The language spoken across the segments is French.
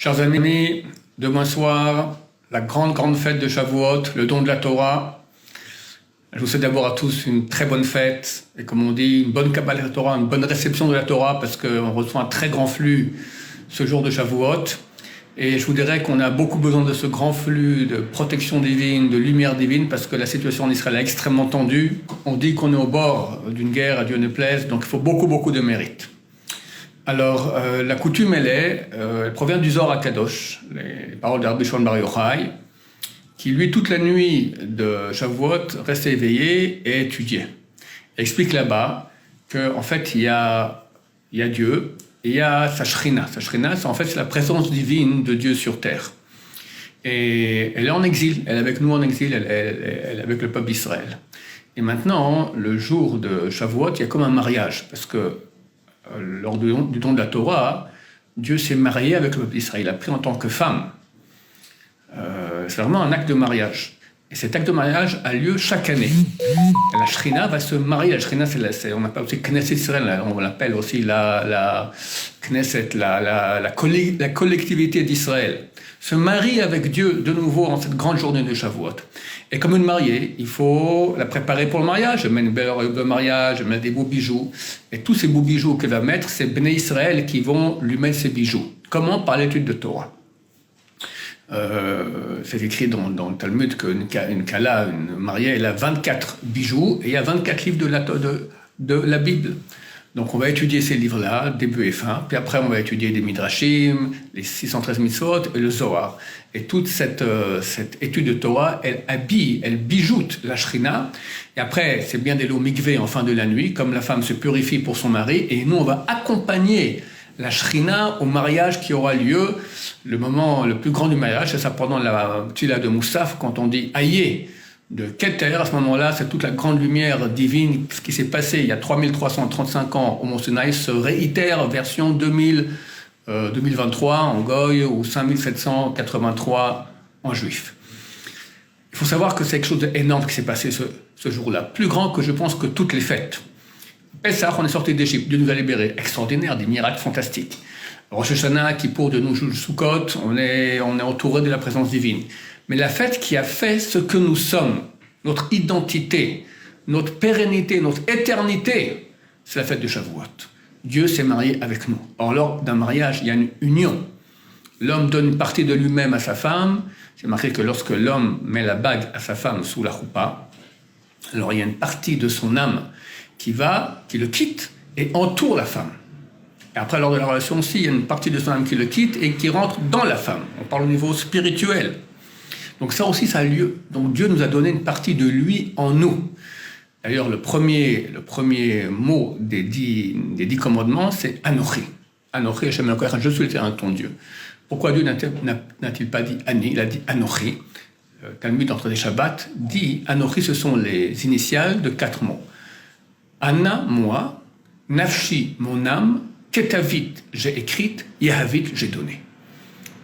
Chers amis, demain soir, la grande fête de Shavuot, le don de la Torah. Je vous souhaite d'abord à tous une très bonne fête, et comme on dit, une bonne Kabbalah de la Torah, une bonne réception de la Torah, parce qu'on reçoit un très grand flux ce jour de Shavuot. Et je vous dirais qu'on a beaucoup besoin de ce grand flux de protection divine, de lumière divine, parce que la situation en Israël est extrêmement tendue. On dit qu'on est au bord d'une guerre, à Dieu ne plaise, donc il faut beaucoup de mérite. Alors, la coutume, elle provient du Zohar HaKadosh, les paroles de Rabbi Shimon Bar Yochai, qui, lui, toute la nuit de Shavuot, restait éveillé et étudiait. Il explique là-bas qu'en fait, il y a Dieu et il y a sa Shrina. Sa Shrina, c'est la présence divine de Dieu sur terre. Et elle est en exil, elle est avec nous en exil, elle est avec le peuple d'Israël. Et maintenant, le jour de Shavuot, il y a comme un mariage, parce que lors du don de la Torah, Dieu s'est marié avec le peuple d'Israël, il a pris en tant que femme. C'est vraiment un acte de mariage. Et cet acte de mariage a lieu chaque année. La Shrina va se marier. La Shrina, on appelle aussi Knesset Israël, on l'appelle aussi la Knesset, la collectivité d'Israël. Se marie avec Dieu de nouveau en cette grande journée de Shavuot. Et comme une mariée, il faut la préparer pour le mariage. Elle met une belle robe de mariage, elle met des beaux bijoux. Et tous ces beaux bijoux qu'elle va mettre, c'est Bnei Israël qui vont lui mettre ces bijoux. Comment? Par l'étude de Torah. C'est écrit dans le Talmud qu'une Kala, une mariée, elle a 24 bijoux et il y a 24 livres de la Bible. Donc on va étudier ces livres-là, début et fin, puis après on va étudier les Midrashim, les 613 mitzvot et le Zohar. Et toute cette étude de Torah, elle bijoute la Shrina. Et après, c'est bien des lots mikvé en fin de la nuit, comme la femme se purifie pour son mari, et nous on va accompagner la Shrina au mariage qui aura lieu. Le moment le plus grand du mariage, c'est ça pendant la Tila de Moussaf, quand on dit Aïe de Keter, à ce moment-là, c'est toute la grande lumière divine. Ce qui s'est passé il y a 3335 ans au Mont Sinaï se réitère version 2023 en Goy ou 5783 en juif. Il faut savoir que c'est quelque chose d'énorme qui s'est passé ce jour-là, plus grand que je pense que toutes les fêtes. Pessah, on est sorti d'Égypte, Dieu nous a libérés, extraordinaire, des miracles fantastiques. Rosh Hashanah, Kippour, de nous, Sukkot, on est entouré de la présence divine. Mais la fête qui a fait ce que nous sommes, notre identité, notre pérennité, notre éternité, c'est la fête de Shavuot. Dieu s'est marié avec nous. Or, lors d'un mariage, il y a une union. L'homme donne une partie de lui-même à sa femme. C'est marqué que lorsque l'homme met la bague à sa femme sous la choupa, alors il y a une partie de son âme qui le quitte et entoure la femme. Et après, lors de la relation aussi, il y a une partie de son âme qui le quitte et qui rentre dans la femme. On parle au niveau spirituel. Donc ça aussi, ça a lieu. Donc Dieu nous a donné une partie de lui en nous. D'ailleurs, le premier mot des 10 commandements, c'est Anochi. Anochi, Hashem Elokecha, je suis l'éternel ton Dieu. Pourquoi Dieu n'a-t-il pas dit Ani? Il a dit Anochi. Le Talmud entre les Shabbats dit Anochi, ce sont les initiales de 4 mots. Anna, moi, Nafshi, mon âme, Ketavit, j'ai écrite, Yahavit, j'ai donné.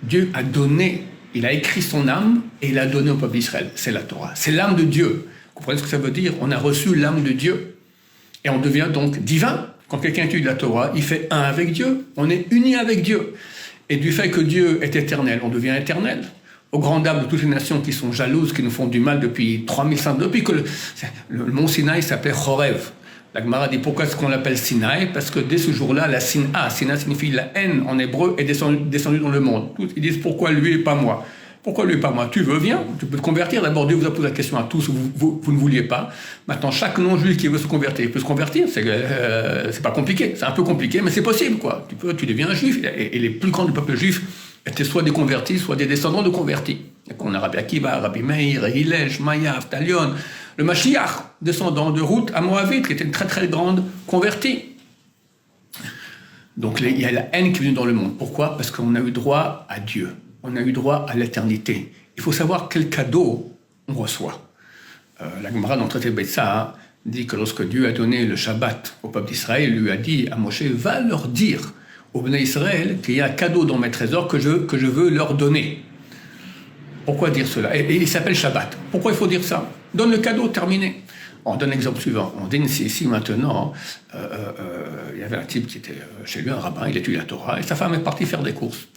Dieu a donné, il a écrit son âme et il a donné au peuple d'Israël. C'est la Torah, c'est l'âme de Dieu. Vous comprenez ce que ça veut dire? On a reçu l'âme de Dieu et on devient donc divin. Quand quelqu'un étudie la Torah, il fait un avec Dieu, on est uni avec Dieu. Et du fait que Dieu est éternel, on devient éternel. Aux grandes dames de toutes les nations qui sont jalouses, qui nous font du mal depuis 3500, depuis que le mont Sinaï s'appelait Chorev. La Gemara dit pourquoi est-ce qu'on l'appelle Sinaï? Parce que dès ce jour-là, la Sina signifie la haine en hébreu, est descendue dans le monde. Tous, ils disent pourquoi lui et pas moi? Pourquoi lui et pas moi? Tu veux, viens, tu peux te convertir. D'abord, Dieu vous a posé la question à tous, vous ne vouliez pas. Maintenant, chaque non-juif qui veut se convertir, il peut se convertir. C'est pas compliqué, c'est un peu compliqué, mais c'est possible, quoi. Tu deviens un juif. Et les plus grands du peuple juif étaient soit des convertis, soit des descendants de convertis. On a Rabbi Akiva, Rabbi Meir, Hillel, Shmaya, Avtalion, le Mashiach, descendant de Ruth à Moabite, qui était une très grande convertie. Donc il y a la haine qui est venue dans le monde. Pourquoi? Parce qu'on a eu droit à Dieu. On a eu droit à l'éternité. Il faut savoir quel cadeau on reçoit. La Gemara dans le traité de Betsa dit que lorsque Dieu a donné le Shabbat au peuple d'Israël, il lui a dit à Moshe, va leur dire aux Bnei Israël qu'il y a un cadeau dans mes trésors que je veux leur donner. Pourquoi dire cela? Et il s'appelle Shabbat. Pourquoi il faut dire ça? Donne le cadeau, terminé. On donne l'exemple suivant. On dit ici maintenant, il y avait un type qui était chez lui, un rabbin, il étudiait la Torah, et sa femme est partie faire des courses.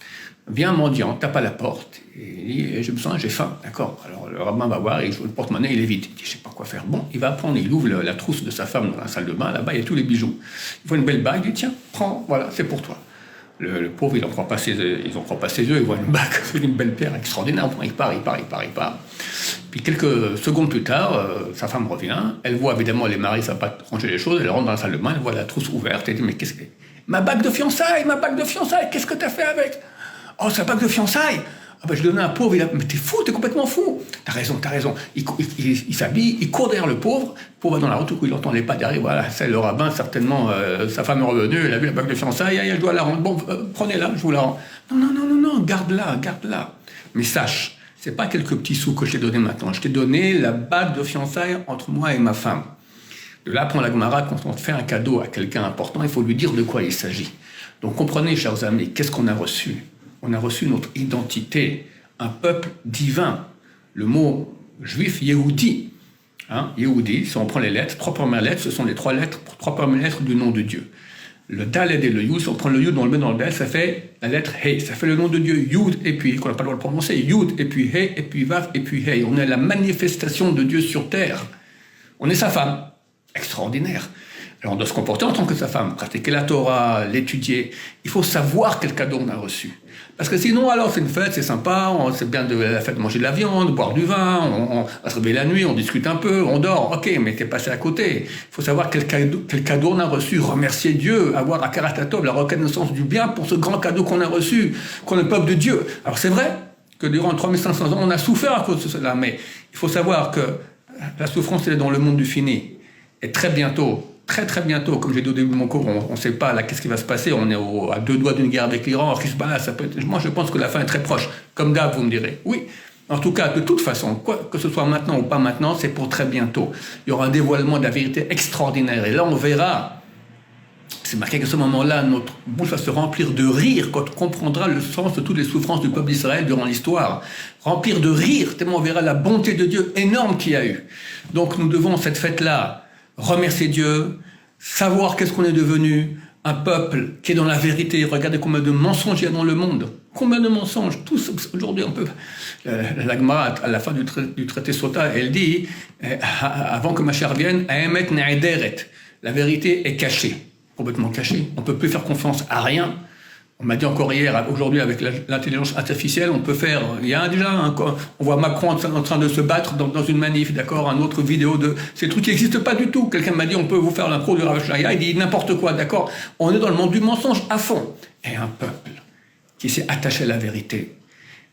vient un mendiant, tape à la porte, et il dit, j'ai besoin, j'ai faim, d'accord. Alors le rabbin va voir, il joue le porte-monnaie, il est vide. Il dit, je sais pas quoi faire. Bon, il va prendre, il ouvre la trousse de sa femme dans la salle de bain, là-bas, il y a tous les bijoux. Il voit une belle bague, il dit, tiens, prends, voilà, c'est pour toi. Le pauvre, il n'en croit pas ses yeux, il voit une bague, c'est une belle pierre extraordinaire, il part. Puis quelques secondes plus tard, sa femme revient, elle voit évidemment les maris, ça va pas ranger les choses, elle rentre dans la salle de bain, elle voit la trousse ouverte, elle dit, mais qu'est-ce que c'est ? Ma bague de fiançailles, qu'est-ce que t'as fait avec ? Oh, c'est la bague de fiançailles. Ah ben, je l'ai donnée à un pauvre, mais t'es fou, t'es complètement fou. T'as raison. Il s'habille, il court derrière le pauvre va dans la route, il entend les pas derrière, voilà, c'est le rabbin, certainement, sa femme est revenue, elle a vu la bague de fiançailles, elle doit la rendre. Bon, prenez-la, je vous la rends. Non, garde-la. Mais sache, c'est pas quelques petits sous que je t'ai donné maintenant, je t'ai donné la bague de fiançailles entre moi et ma femme. De là, prend la Gemara, quand on fait un cadeau à quelqu'un important, il faut lui dire de quoi il s'agit. Donc comprenez, chers amis, qu'est-ce qu'on a reçu ? On a reçu notre identité, un peuple divin. Le mot juif, Yehudi. Yehudi, si on prend les lettres, 3 premières lettres, ce sont les 3 premières lettres du nom de Dieu. Le Daled et le Yud, si on prend le Yud, on le met dans le Daled, ça fait la lettre He. Ça fait le nom de Dieu, Yud, et puis, qu'on n'a pas le droit de prononcer, Yud, et puis He, et puis Vav, et puis He. On est la manifestation de Dieu sur terre. On est sa femme. Extraordinaire. Alors on doit se comporter en tant que sa femme, pratiquer la Torah, l'étudier. Il faut savoir quel cadeau on a reçu. Parce que sinon, alors c'est une fête, c'est sympa, c'est bien de la fête de manger de la viande, boire du vin, on va se réveiller la nuit, on discute un peu, on dort, ok, mais t'es passé à côté. Il faut savoir quel cadeau on a reçu, remercier Dieu, avoir à Karatatov la reconnaissance du bien pour ce grand cadeau qu'on a reçu, qu'on est le peuple de Dieu. Alors c'est vrai que durant 3500 ans, on a souffert à cause de cela, mais il faut savoir que la souffrance, elle est dans le monde du fini. Et très bientôt, comme j'ai dit au début de mon cours, on ne sait pas là qu'est-ce qui va se passer, on est à 2 doigts d'une guerre avec l'Iran, moi je pense que la fin est très proche, comme d'hab vous me direz. Oui, en tout cas, de toute façon, quoi que ce soit maintenant ou pas maintenant, c'est pour très bientôt. Il y aura un dévoilement de la vérité extraordinaire, et là on verra, c'est marqué qu'à ce moment-là, notre bouche va se remplir de rire quand on comprendra le sens de toutes les souffrances du peuple d'Israël durant l'histoire. Remplir de rire, tellement on verra la bonté de Dieu énorme qu'il y a eu. Donc nous devons, cette fête-là, remercier Dieu, savoir qu'est-ce qu'on est devenu, un peuple qui est dans la vérité. Regardez combien de mensonges il y a dans le monde. Combien de mensonges. Tous, aujourd'hui, on peut... La Gemara, à la fin du traité Sota, elle dit, avant que Mashiach vienne, Ha'emet ne'ederet. La vérité est cachée, complètement cachée. On ne peut plus faire confiance à rien. On m'a dit encore hier, aujourd'hui, avec l'intelligence artificielle, on peut faire... Il y a déjà, on voit Macron en train de se battre dans une manif, d'accord, une autre vidéo de... C'est des trucs qui n'existent pas du tout. Quelqu'un m'a dit, on peut vous faire l'impro du Rav Shaya, il dit n'importe quoi, d'accord. On est dans le monde du mensonge à fond. Et un peuple qui s'est attaché à la vérité,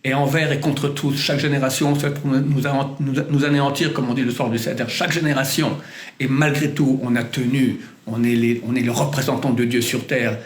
et envers et contre tous, chaque génération fait pour nous anéantir, comme on dit le soir du Seder, chaque génération. Et malgré tout, on a tenu, on est le représentant de Dieu sur terre,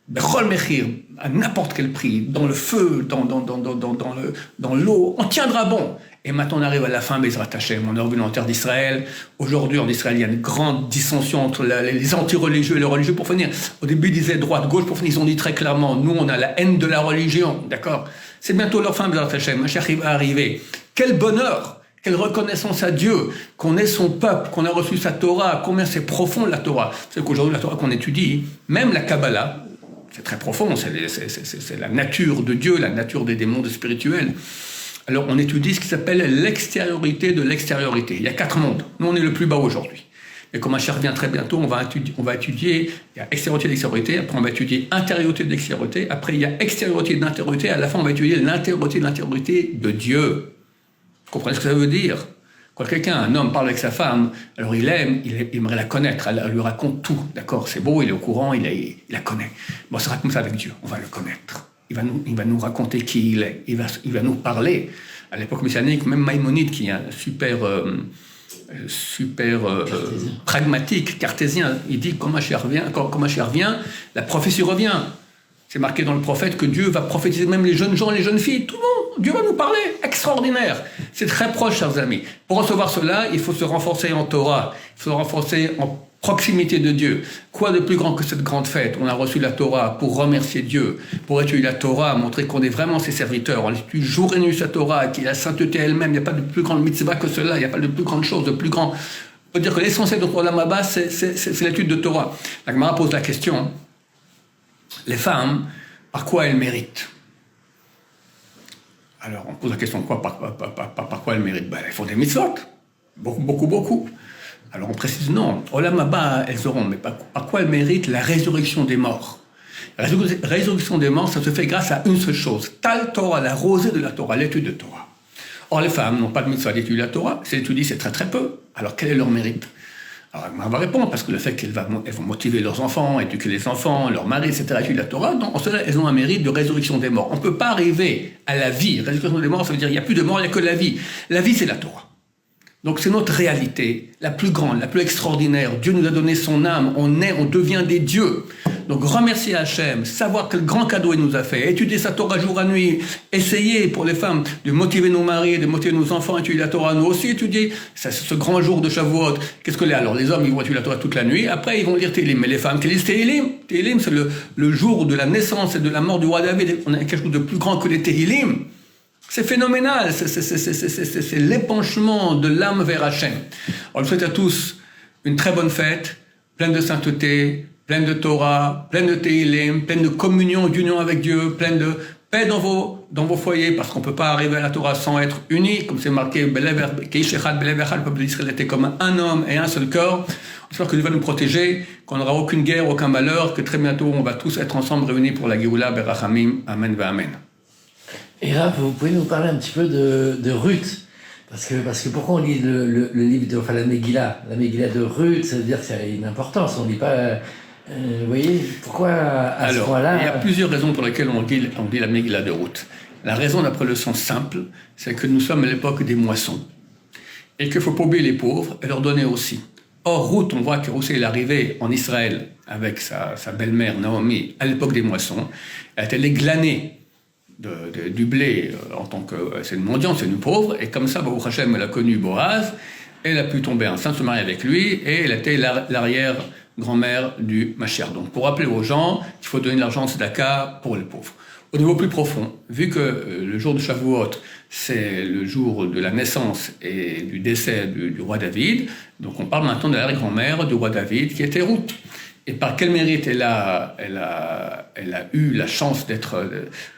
Bechol Mechir, à n'importe quel prix, dans le feu, dans l'eau, on tiendra bon. Et maintenant on arrive à la fin, Bezrat Hashem, on est revenu en terre d'Israël. Aujourd'hui en Israël, il y a une grande dissension entre les anti-religieux et les religieux. Pour finir, au début ils disaient droite-gauche, pour finir ils ont dit très clairement, nous on a la haine de la religion, d'accord. C'est bientôt leur fin, Bezrat Hashem, Mashiach va arriver. Quel bonheur, quelle reconnaissance à Dieu, qu'on est son peuple, qu'on a reçu sa Torah, combien c'est profond la Torah. C'est qu'aujourd'hui la Torah qu'on étudie, même la Kabbalah, c'est très profond, c'est la nature de Dieu, la nature des mondes spirituels. Alors on étudie ce qui s'appelle l'extériorité de l'extériorité. Il y a 4 mondes. Nous on est le plus bas aujourd'hui. Et comme Mashiach revient très bientôt, on va étudier, il y a extériorité d'extériorité, après on va étudier intériorité d'extériorité, après il y a extériorité d'intériorité, à la fin on va étudier l'intériorité de l'intériorité de Dieu. Vous comprenez ce que ça veut dire ? Quand un homme parle avec sa femme, alors il aimerait la connaître, elle lui raconte tout, d'accord, c'est beau, il est au courant, il la connaît. Bon, ça sera comme ça avec Dieu, on va le connaître. Il va nous raconter qui il est, il va nous parler. À l'époque messianique, même Maïmonide, qui est un super pragmatique, cartésien, il dit quand Mashiach revient, la prophétie revient. C'est marqué dans le prophète que Dieu va prophétiser même les jeunes gens, les jeunes filles, tout le monde. Dieu va nous parler, extraordinaire. C'est très proche, chers amis. Pour recevoir cela, il faut se renforcer en Torah, il faut se renforcer en proximité de Dieu. Quoi de plus grand que cette grande fête ? On a reçu la Torah pour remercier Dieu, pour étudier la Torah, montrer qu'on est vraiment ses serviteurs. On étudie jour et nuit sa Torah, qui est la sainteté elle-même. Il n'y a pas de plus grande mitzvah que cela, il n'y a pas de plus grande chose, de plus grand... On peut dire que l'essentiel de notre Olam Haba, c'est l'étude de Torah. La Gemara pose la question, les femmes, par quoi elles méritent ? Alors, on pose la question, par quoi elles méritent? Elles font des mitzvot. Beaucoup. Alors, on précise, non. Olam haba, elles auront. Mais par quoi elles méritent la résurrection des morts? La résurrection des morts, ça se fait grâce à une seule chose. Tal Torah, la rosée de la Torah, l'étude de Torah. Or, les femmes n'ont pas de mitzvah d'étudier la Torah. Si elles étudient, c'est très peu. Alors, quel est leur mérite? Alors, on va répondre, parce que le fait qu'elles vont motiver leurs enfants, éduquer les enfants, leur mari, etc., étudier la Torah, donc, en cela, elles ont un mérite de résurrection des morts. On ne peut pas arriver à la vie. Résurrection des morts, ça veut dire qu'il n'y a plus de mort, il n'y a que la vie. La vie, c'est la Torah. Donc c'est notre réalité, la plus grande, la plus extraordinaire. Dieu nous a donné son âme, on devient des dieux. Donc remercier Hachem, savoir quel grand cadeau il nous a fait, étudier sa Torah jour et nuit, essayer pour les femmes de motiver nos maris, de motiver nos enfants à étudier la Torah, nous aussi étudier ce grand jour de Shavuot. Qu'est-ce que c'est? Alors les hommes, ils vont étudier la Torah toute la nuit, après ils vont lire Tehillim, mais les femmes qui lisent Tehillim, c'est le jour de la naissance et de la mort du roi David, on a quelque chose de plus grand que les Tehillim. C'est phénoménal, c'est l'épanchement de l'âme vers Hachem. On le souhaite à tous une très bonne fête, pleine de sainteté, pleine de Torah, pleine de Tehillim, pleine de communion, d'union avec Dieu, pleine de paix dans vos foyers, parce qu'on ne peut pas arriver à la Torah sans être unis, comme c'est marqué, le peuple d'Israël était comme un homme et un seul corps. On espère que Dieu va nous protéger, qu'on n'aura aucune guerre, aucun malheur, que très bientôt on va tous être ensemble réunis pour la Géoula, Berachamim, Amen, Amen. Et Rav, vous pouvez nous parler un petit peu de Ruth, parce que pourquoi on lit le livre de, la Megillah de Ruth, ça veut dire que ça a une importance, on ne lit pas, vous voyez, pourquoi à ce point-là? Il y a plusieurs raisons pour lesquelles on dit la Megillah de Ruth. La raison, d'après le sens simple, c'est que nous sommes à l'époque des moissons, et qu'il ne faut pas oublier les pauvres et leur donner aussi. Or, Ruth, on voit que Ruth est arrivée en Israël avec sa belle-mère Naomi à l'époque des moissons, elle était allée glaner du blé en tant que c'est une mendiante, c'est une pauvre, et comme ça, Baruch Hashem, elle a connu Boaz, elle a pu tomber enceinte, se marier avec lui, et elle était l'arrière-grand-mère du Mashiach. Donc, pour rappeler aux gens qu'il faut donner de l'argent en tzedaka pour les pauvres. Au niveau plus profond, vu que le jour de Shavuot, c'est le jour de la naissance et du décès du roi David, donc on parle maintenant de l'arrière-grand-mère du roi David, qui était Ruth. Et par quel mérite elle a eu la chance d'être...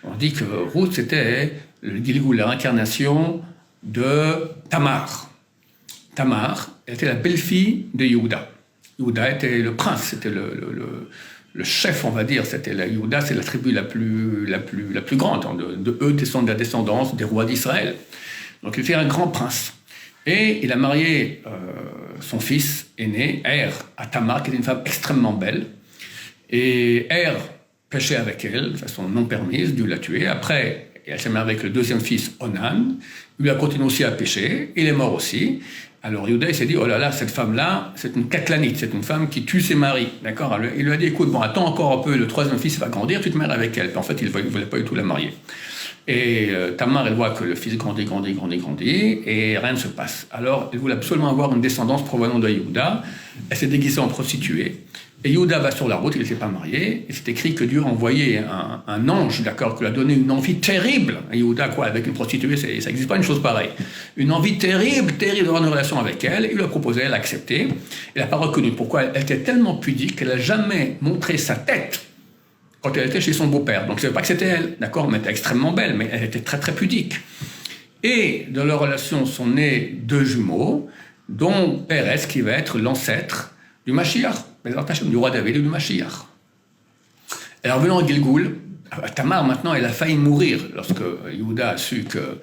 On dit que Ruth, c'était le Gilgul, la réincarnation de Tamar. Tamar, elle était la belle-fille de Yehuda. Yehuda était le prince, c'était le chef, on va dire. Yehuda, c'est la tribu la plus grande. De eux descendent la descendance des rois d'Israël. Donc il était un grand prince. Et il a marié son fils aîné, Er, à Tamar, qui était une femme extrêmement belle. Et Er péchait avec elle de façon non permise, Dieu l'a tuée. Après, elle s'est mariée avec le deuxième fils, Onan. Il a continué aussi à pécher. Il est mort aussi. Alors Yehuda, il s'est dit, oh là là, cette femme-là, c'est une katlanite, c'est une femme qui tue ses maris. D'accord? Il lui a dit, écoute, bon, attends encore un peu, le troisième fils va grandir, tu te maries avec elle. Puis en fait, il ne voulait pas du tout la marier. Et Tamar, elle voit que le fils grandit, et rien ne se passe. Alors, elle voulait absolument avoir une descendance provenant de Yehuda. Elle s'est déguisée en prostituée. Et Yehuda va sur la route, il n'était pas marié, et c'est écrit que Dieu a envoyé un ange, d'accord, qui lui a donné une envie terrible. Yehuda, quoi, avec une prostituée, ça n'existe pas une chose pareille. Une envie terrible d'avoir une relation avec elle. Il lui a proposé, elle a accepté. Elle n'a pas reconnu. Pourquoi? Elle était tellement pudique qu'elle n'a jamais montré sa tête quand elle était chez son beau-père. Donc, je ne savais pas que c'était elle, d'accord, mais elle était extrêmement belle, mais elle était très, très pudique. Et de leur relation sont nés deux jumeaux, dont Pérez, qui va être l'ancêtre du Mashiach, du roi David et du Mashiach. Alors, venant à Gilgul, Tamar, maintenant, elle a failli mourir lorsque Yehuda a su que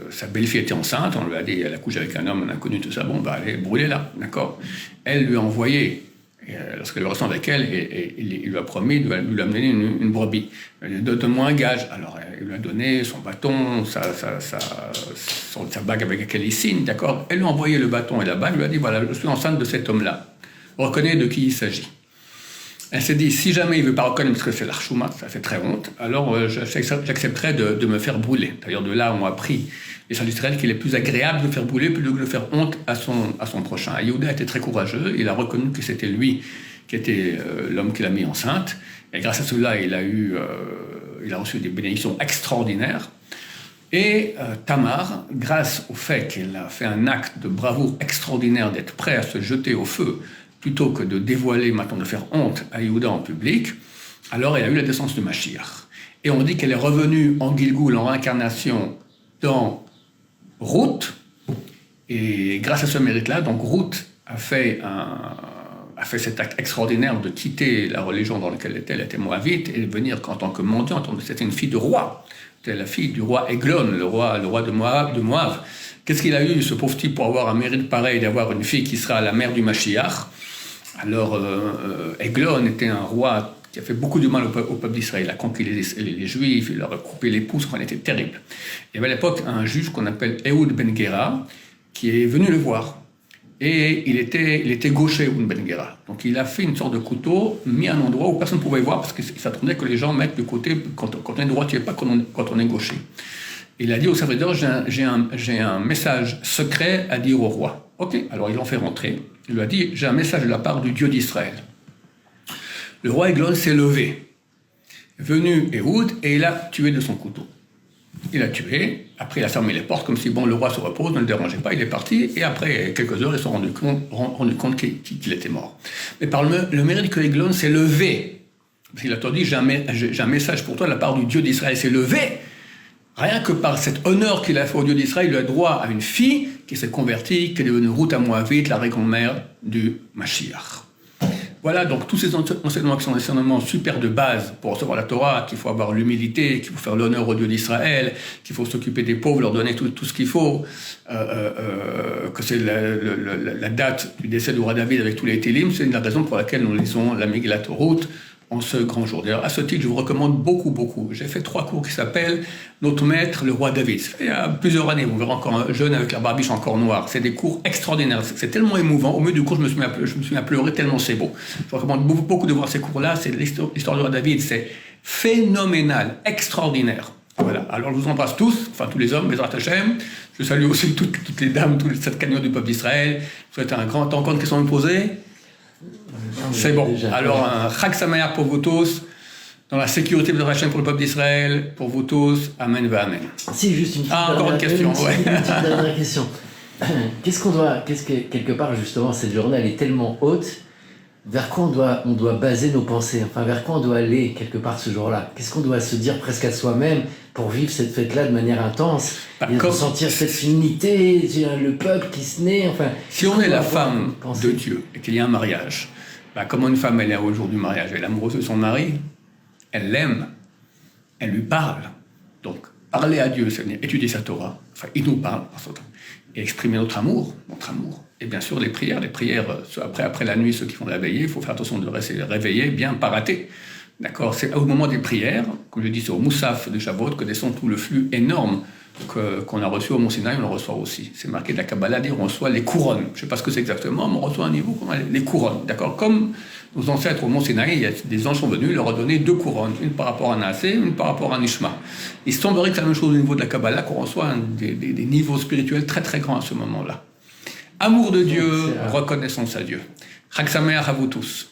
sa belle-fille était enceinte. On lui a dit, elle a couché avec un homme, un inconnu, tout ça. Bon, bah, allez, brûlez-la, d'accord. Elle lui a envoyé, lorsqu'elle ressent avec elle, et il lui a promis de lui amener une brebis. Donne-moi un gage. Alors, il lui a donné son bâton, sa bague avec laquelle il signe, d'accord. Elle lui a envoyé le bâton et la bague, lui a dit, voilà, je suis enceinte de cet homme-là. Reconnais de qui il s'agit. Elle s'est dit, si jamais il ne veut pas reconnaître, parce que c'est l'archouma, ça fait très honte, alors j'accepterai de me faire brûler. D'ailleurs, de là, on a appris les saints d'Israël qu'il est plus agréable de faire brûler plutôt que de faire honte à son prochain. Yehuda était très courageux, il a reconnu que c'était lui qui était l'homme qui l'a mis enceinte, et grâce à cela, il a reçu des bénédictions extraordinaires. Et Tamar, grâce au fait qu'elle a fait un acte de bravoure extraordinaire d'être prêt à se jeter au feu, plutôt que de dévoiler, maintenant de faire honte à Yehuda en public, alors elle a eu la descendance de Mashiach. Et on dit qu'elle est revenue en Gilgoul, en réincarnation, dans Ruth. Et grâce à ce mérite-là, donc Ruth a fait cet acte extraordinaire de quitter la religion dans laquelle elle était moabite, et de venir en tant que mendiante. C'était une fille de roi. C'était la fille du roi Eglon, le roi de Moab. Qu'est-ce qu'il a eu, ce pauvre type, pour avoir un mérite pareil, d'avoir une fille qui sera la mère du Mashiach? Alors, Eglon était un roi qui a fait beaucoup de mal au peuple d'Israël. Il a conquis les Juifs, il leur a coupé les pouces, il était terrible. Il y avait à l'époque un juge qu'on appelle Ehud Ben Gera, qui est venu le voir. Et il était gaucher, Ehud Ben Gera. Donc il a fait une sorte de couteau, mis à un endroit où personne ne pouvait voir, parce qu'il s'attendait que les gens mettent de côté quand on est droitier, pas quand on est gaucher. Il a dit au serviteur, j'ai un message secret à dire au roi. Ok, alors ils l'ont fait rentrer. Il lui a dit, j'ai un message de la part du Dieu d'Israël. Le roi Eglon s'est levé, venu Ehud, et il a tué de son couteau. Il a tué, après il a fermé les portes, comme si bon, le roi se repose, ne le dérangeait pas, il est parti, et après quelques heures, ils se sont rendus compte qu'il était mort. Mais par le mérite que Eglon s'est levé, parce qu'il a dit, j'ai un message pour toi de la part du Dieu d'Israël, s'est levé. Rien que par cet honneur qu'il a fait au Dieu d'Israël, il a droit à une fille qui s'est convertie, qui est devenue Ruth à Moabite, la grand-mère du Mashiach. Voilà, donc tous ces enseignements qui sont des enseignements super de base pour recevoir la Torah, qu'il faut avoir l'humilité, qu'il faut faire l'honneur au Dieu d'Israël, qu'il faut s'occuper des pauvres, leur donner tout ce qu'il faut, que c'est la date du décès du roi David avec tous les Télim, c'est la raison pour laquelle nous lisons la Megillat Ruth en ce grand jour. D'ailleurs, à ce titre, je vous recommande beaucoup. J'ai fait 3 cours qui s'appellent « Notre maître, le roi David ». Il y a plusieurs années, vous verrez encore un jeune avec la barbiche encore noire. C'est des cours extraordinaires. C'est tellement émouvant. Au milieu du cours, je me suis mis à pleurer tellement c'est beau. Je vous recommande beaucoup de voir ces cours-là. C'est l'histoire du roi David. C'est phénoménal, extraordinaire. Voilà. Alors, je vous embrasse tous, enfin tous les hommes, Bezrat Hashem. Je salue aussi toutes les dames, toute cette cagnotte du peuple d'Israël. Je vous souhaite un grand temps. Encore une question à me poser? C'est bon. Déjà, alors, un Chag Sameach pour vous tous, dans la sécurité de la chaîne pour le peuple d'Israël, pour vous tous. Amen, va amen. Si, juste une petite encore une question. Une petite dernière question. Quelque part, justement, cette journée, elle est tellement haute, vers quoi on doit baser nos pensées? Enfin, vers quoi on doit aller, quelque part, ce jour-là? Qu'est-ce qu'on doit se dire presque à soi-même pour vivre cette fête-là de manière intense et de sentir cette unité, le peuple qui se naît, enfin... Si on est la femme de Dieu et qu'il y a un mariage, comment une femme, elle est au jour du mariage, elle est amoureuse de son mari, elle l'aime, elle lui parle. Donc, parler à Dieu, c'est venir étudier sa Torah, enfin, il nous parle, et exprimer notre amour. Et bien sûr, les prières, après la nuit, ceux qui font la veillée, il faut faire attention de rester réveillé, bien pas rater. D'accord? C'est au moment des prières, comme je dis, c'est au Moussaf de Shavuot que descend tout le flux énorme qu'on a reçu au Mont Sinaï, on le reçoit aussi. C'est marqué de la Kabbalah, on reçoit les couronnes. Je ne sais pas ce que c'est exactement, mais on reçoit un niveau comme les couronnes. D'accord? Comme nos ancêtres au Mont Sinaï, il y a des anges sont venus leur donner 2 couronnes, une par rapport à Naasé, une par rapport à Nishma. Il semblerait que c'est la même chose au niveau de la Kabbalah, qu'on reçoit des niveaux spirituels très très grands à ce moment-là. Amour de Dieu, reconnaissance à Dieu. Chag Sameach à vous tous.